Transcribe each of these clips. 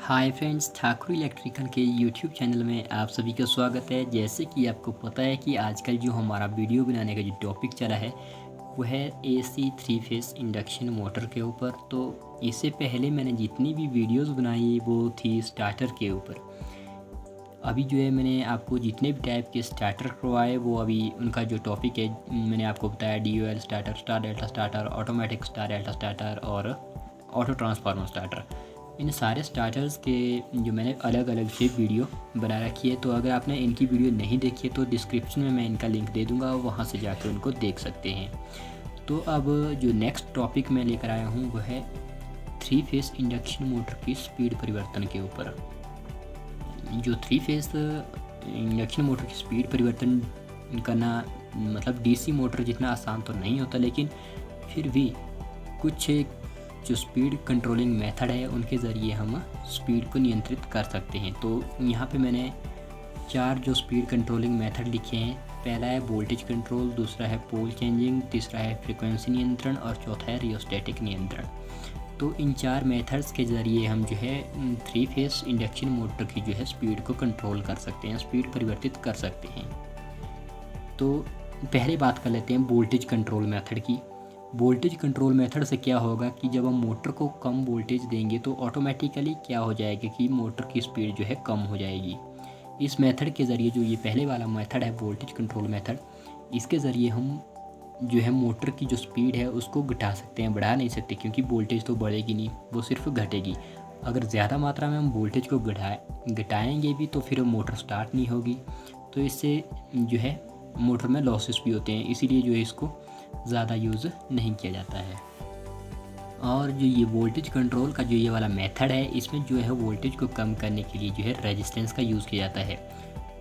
Hi friends, Thakur electrical के YouTube channel में आप सभी का स्वागत है। जैसे कि आपको पता है कि आजकल जो हमारा वीडियो बनाने का जो टॉपिक चला है वो है एसी 3 फेस इंडक्शन मोटर के ऊपर। तो इससे पहले मैंने जितनी भी वीडियोस बनाई वो थी स्टार्टर के ऊपर। अभी जो है मैंने आपको जितने भी टाइप के स्टार्टर करवाए वो अभी उनका जो टॉपिक है मैंने आपको बताया। DOL starter, star delta starter, automatic star delta starter और ऑटो ट्रांसफार्मर स्टार्टर। इन सारे स्टार्टर्स के जो मैंने अलग अलग से वीडियो बना रखी है। तो अगर आपने इनकी वीडियो नहीं देखी है तो डिस्क्रिप्शन में मैं इनका लिंक दे दूँगा, वहाँ से जाकर उनको देख सकते हैं। तो अब जो नेक्स्ट टॉपिक मैं लेकर आया हूँ वह है 3 फेस इंडक्शन मोटर की स्पीड परिवर्तन के ऊपर। जो 3 फेस इंडक्शन मोटर की स्पीड परिवर्तन करना मतलब DC मोटर जितना आसान तो नहीं होता, लेकिन फिर भी कुछ जो स्पीड कंट्रोलिंग मेथड है उनके ज़रिए हम स्पीड को नियंत्रित कर सकते हैं। तो यहाँ पे मैंने 4 जो स्पीड कंट्रोलिंग मेथड लिखे हैं। पहला है वोल्टेज कंट्रोल, दूसरा है पोल चेंजिंग, तीसरा है फ्रीक्वेंसी नियंत्रण और चौथा है रियोस्टैटिक नियंत्रण। तो इन 4 मेथड्स के ज़रिए हम जो है 3 फेस इंडक्शन मोटर की जो है स्पीड को कंट्रोल कर सकते हैं, स्पीड परिवर्तित कर सकते हैं। तो पहले बात कर लेते हैं वोल्टेज कंट्रोल मेथड की। वोल्टेज कंट्रोल मेथड से क्या होगा कि जब हम मोटर को कम वोल्टेज देंगे तो ऑटोमेटिकली क्या हो जाएगा कि मोटर की स्पीड जो है कम हो जाएगी। इस मेथड के ज़रिए जो ये पहले वाला मेथड है वोल्टेज कंट्रोल मेथड, इसके ज़रिए हम जो है मोटर की जो स्पीड है उसको घटा सकते हैं, बढ़ा नहीं सकते, क्योंकि वोल्टेज तो बढ़ेगी नहीं, वो सिर्फ घटेगी। अगर ज़्यादा मात्रा में हम वोल्टेज को घटाएँगे भी तो फिर मोटर स्टार्ट नहीं होगी। तो इससे जो है मोटर में लॉसेस भी होते हैं, इसीलिए जो है इसको ज़्यादा यूज़ नहीं किया जाता है। और जो ये वोल्टेज कंट्रोल का जो ये वाला मेथड है, इसमें जो है वोल्टेज को कम करने के लिए जो है रेजिस्टेंस का यूज़ किया जाता है।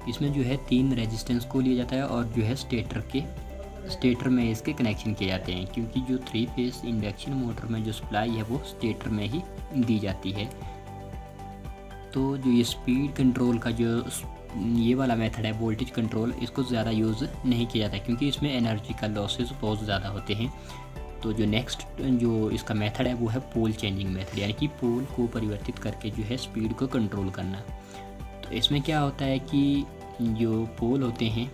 इसमें जो है 3 रेजिस्टेंस को लिया जाता है और जो है स्टेटर में इसके कनेक्शन किए जाते हैं, क्योंकि जो 3 फेस इंडक्शन मोटर में जो सप्लाई है वो स्टेटर में ही दी जाती है। तो जो ये स्पीड कंट्रोल का जो ये वाला मेथड है वोल्टेज कंट्रोल, इसको ज़्यादा यूज़ नहीं किया जाता क्योंकि इसमें एनर्जी का लॉसेस बहुत ज़्यादा होते हैं। तो जो नेक्स्ट जो इसका मेथड है वो है पोल चेंजिंग मेथड, यानी कि पोल को परिवर्तित करके जो है स्पीड को कंट्रोल करना। तो इसमें क्या होता है कि जो पोल होते हैं,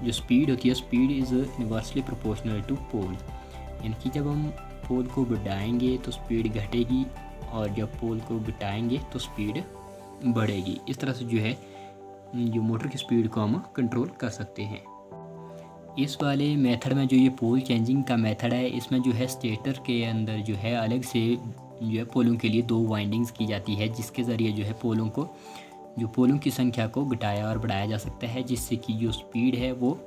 जो स्पीड होती है, speed is inversely proportional to pole, यानी कि जब हम पोल को बढ़ाएंगे तो स्पीड घटेगी और जब पोल को घटाएंगे तो स्पीड बढ़ेगी। इस तरह से जो है जो मोटर की स्पीड को हम कंट्रोल कर सकते हैं। इस वाले मेथड में जो ये पोल चेंजिंग का मेथड है, इसमें जो है स्टेटर के अंदर जो है अलग से जो है पोलों के लिए 2 वाइंडिंग्स की जाती है, जिसके ज़रिए जो है पोलों की संख्या को घटाया और बढ़ाया जा सकता है, जिससे कि जो स्पीड है वो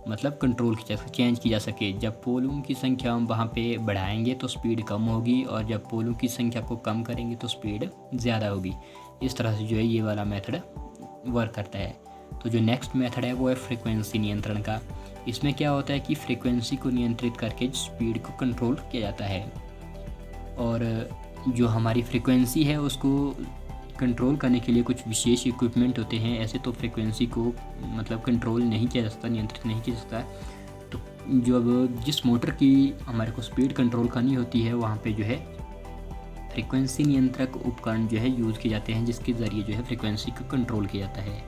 मतलब कंट्रोल की चेंज की जा सके। जब पोलों की संख्या हम वहाँ पे बढ़ाएंगे तो स्पीड कम होगी और जब पोलों की संख्या को कम करेंगे तो स्पीड ज़्यादा होगी। इस तरह से जो है ये वाला मेथड वर्क करता है। तो जो नेक्स्ट मेथड है वो है फ्रीक्वेंसी नियंत्रण का। इसमें क्या होता है कि फ्रीक्वेंसी को नियंत्रित करके स्पीड को कंट्रोल किया जाता है, और जो हमारी फ्रीक्वेंसी है उसको कंट्रोल करने के लिए कुछ विशेष इक्विपमेंट होते हैं। ऐसे तो फ्रीक्वेंसी को मतलब कंट्रोल नहीं किया जा सकता, नियंत्रित नहीं किया जा सकता। तो जब जिस मोटर की हमारे को स्पीड कंट्रोल करनी होती है वहाँ पे जो है फ्रीक्वेंसी नियंत्रक उपकरण जो है यूज़ किए जाते हैं, जिसके ज़रिए जो है फ्रीक्वेंसी को कंट्रोल किया जाता है।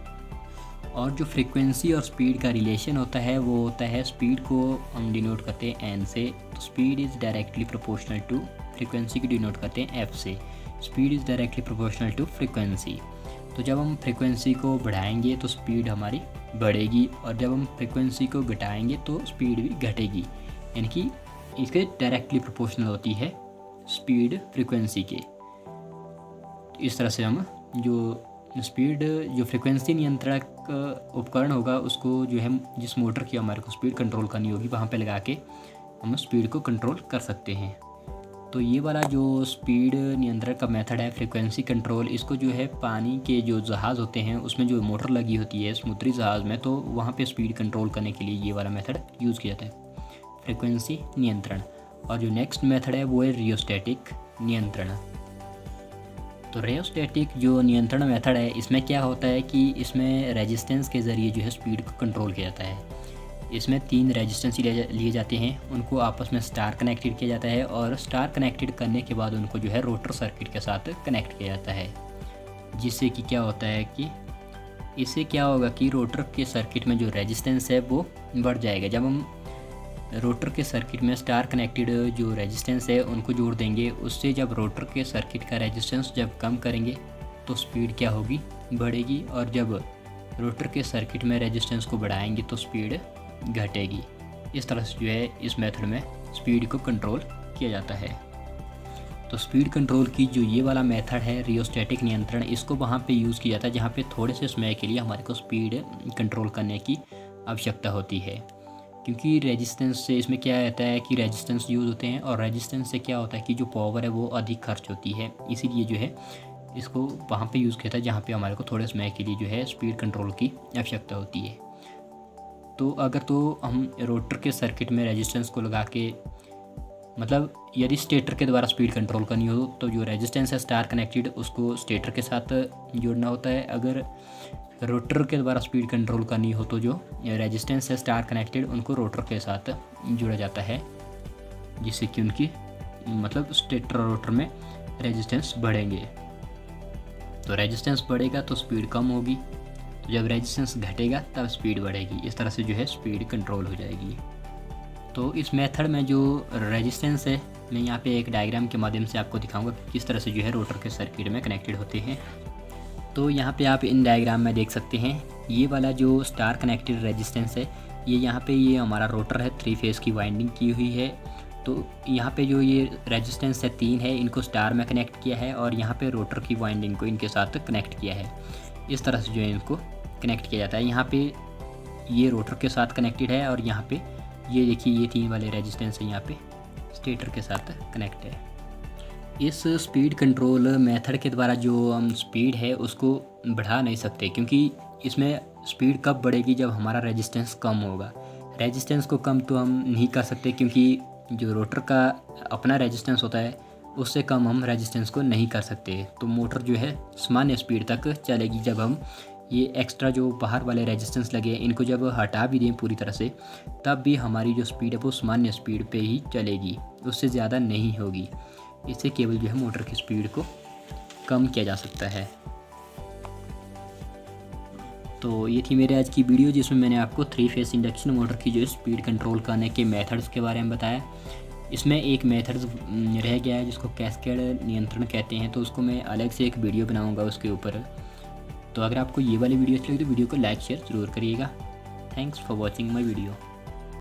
और जो फ्रीक्वेंसी और स्पीड का रिलेशन होता है वो होता है, स्पीड को हम डिनोट करते हैं n से, तो speed is directly proportional to frequency को डिनोट करते हैं f से। Speed is directly proportional to frequency. तो जब हम फ्रीक्वेंसी को बढ़ाएंगे तो स्पीड हमारी बढ़ेगी और जब हम फ्रीक्वेंसी को घटाएंगे तो स्पीड भी घटेगी, यानी कि इसके डायरेक्टली प्रोपोर्शनल होती है स्पीड फ्रीक्वेंसी के। इस तरह से हम जो स्पीड जो फ्रीक्वेंसी नियंत्रक उपकरण होगा उसको जो है जिस मोटर की हमारे को स्पीड कंट्रोल करनी होगी वहाँ पे लगा के हम स्पीड को कंट्रोल कर सकते हैं। तो ये वाला जो स्पीड नियंत्रण का मेथड है फ्रीक्वेंसी कंट्रोल, इसको जो है पानी के जो जहाज़ होते हैं उसमें जो मोटर लगी होती है समुद्री जहाज़ में, तो वहाँ पे स्पीड कंट्रोल करने के लिए ये वाला मेथड यूज़ किया जाता है, फ्रीक्वेंसी नियंत्रण। और जो नेक्स्ट मेथड है वो है रियोस्टैटिक नियंत्रण। तो रियोस्टैटिक जो नियंत्रण मेथड है, इसमें क्या होता है कि इसमें रेजिस्टेंस के ज़रिए जो है स्पीड को कंट्रोल किया जाता है। इसमें 3 रेजिस्टेंस लिए जाते हैं, उनको आपस में स्टार कनेक्टेड किया जाता है और स्टार कनेक्टेड करने के बाद उनको जो है रोटर सर्किट के साथ कनेक्ट किया जाता है। जिससे कि क्या होता है कि इससे क्या होगा कि रोटर के सर्किट में जो रेजिस्टेंस है वो बढ़ जाएगा। जब हम रोटर के सर्किट में स्टार कनेक्टेड जो रेजिस्टेंस है उनको जोड़ देंगे, उससे जब रोटर के सर्किट का रेजिस्टेंस जब कम करेंगे तो स्पीड क्या होगी, बढ़ेगी, और जब रोटर के सर्किट में रेजिस्टेंस को बढ़ाएंगे तो स्पीड घटेगी। इस तरह से जो है इस मेथड में स्पीड को कंट्रोल किया जाता है। तो स्पीड कंट्रोल की जो ये वाला मेथड है रियोस्टैटिक नियंत्रण, इसको वहाँ पे यूज़ किया जाता है जहाँ पे थोड़े से समय के लिए हमारे को स्पीड कंट्रोल करने की आवश्यकता होती है। क्योंकि रेजिस्टेंस से इसमें क्या रहता है कि रेजिस्टेंस यूज़ होते हैं, और रेजिस्टेंस से क्या होता है कि जो पावर है वो अधिक खर्च होती है, इसीलिए जो है इसको वहाँ पे यूज़ किया जाता है जहाँ पे हमारे को थोड़े समय के लिए जो है स्पीड कंट्रोल की आवश्यकता होती है। तो अगर तो हम रोटर के सर्किट में रेजिस्टेंस को लगा के, मतलब यदि स्टेटर के द्वारा स्पीड कंट्रोल करनी हो तो जो रेजिस्टेंस है स्टार कनेक्टेड उसको स्टेटर के साथ जोड़ना होता है। अगर रोटर के द्वारा स्पीड कंट्रोल करनी हो तो जो रेजिस्टेंस है स्टार कनेक्टेड उनको रोटर के साथ जोड़ा जाता है, जिससे कि उनकी मतलब स्टेटर और रोटर में रेजिस्टेंस बढ़ेंगे। तो रेजिस्टेंस बढ़ेगा तो स्पीड कम होगी, तो जब रेजिस्टेंस घटेगा तब स्पीड बढ़ेगी। इस तरह से जो है स्पीड कंट्रोल हो जाएगी। तो इस मेथड में जो रेजिस्टेंस है, मैं यहाँ पे एक डायग्राम के माध्यम से आपको दिखाऊंगा कि किस तरह से जो है रोटर के सर्किट में कनेक्टेड होते हैं। तो यहाँ पे आप इन डायग्राम में देख सकते हैं, ये वाला जो स्टार कनेक्टेड रेजिस्टेंस है, ये यहाँ पे ये हमारा रोटर है, 3 फेज़ की वाइंडिंग की हुई है। तो यहाँ पे जो ये रेजिस्टेंस है 3 है, इनको स्टार में कनेक्ट किया है, और यहाँ पे रोटर की वाइंडिंग को इनके साथ कनेक्ट किया है। इस तरह से जो है इनको कनेक्ट किया जाता है। यहाँ पे ये रोटर के साथ कनेक्टेड है, और यहाँ पे ये देखिए ये 3 वाले रेजिस्टेंस है यहाँ पे स्टेटर के साथ कनेक्ट है। इस स्पीड कंट्रोल मेथड के द्वारा जो हम स्पीड है उसको बढ़ा नहीं सकते, क्योंकि इसमें स्पीड कब बढ़ेगी, जब हमारा रेजिस्टेंस कम होगा। रेजिस्टेंस को कम तो हम नहीं कर सकते, क्योंकि जो रोटर का अपना रेजिस्टेंस होता है उससे कम हम रेजिस्टेंस को नहीं कर सकते। तो मोटर जो है सामान्य स्पीड तक चलेगी। जब हम ये एक्स्ट्रा जो बाहर वाले रेजिस्टेंस लगे हैं इनको जब हटा भी दें पूरी तरह से, तब भी हमारी जो स्पीड है वो सामान्य स्पीड पे ही चलेगी, उससे ज़्यादा नहीं होगी। इससे केवल जो है मोटर की स्पीड को कम किया जा सकता है। तो ये थी मेरे आज की वीडियो, जिसमें मैंने आपको 3 फेज़ इंडक्शन मोटर की जो स्पीड कंट्रोल करने के मेथड्स के बारे में बताया। इसमें एक मेथड रह गया है जिसको कैस्केड नियंत्रण कहते हैं, तो उसको मैं अलग से एक वीडियो बनाऊंगा उसके ऊपर। तो अगर आपको ये वाली वीडियो अच्छी लगी तो वीडियो को लाइक शेयर ज़रूर करिएगा। Thanks for watching my video.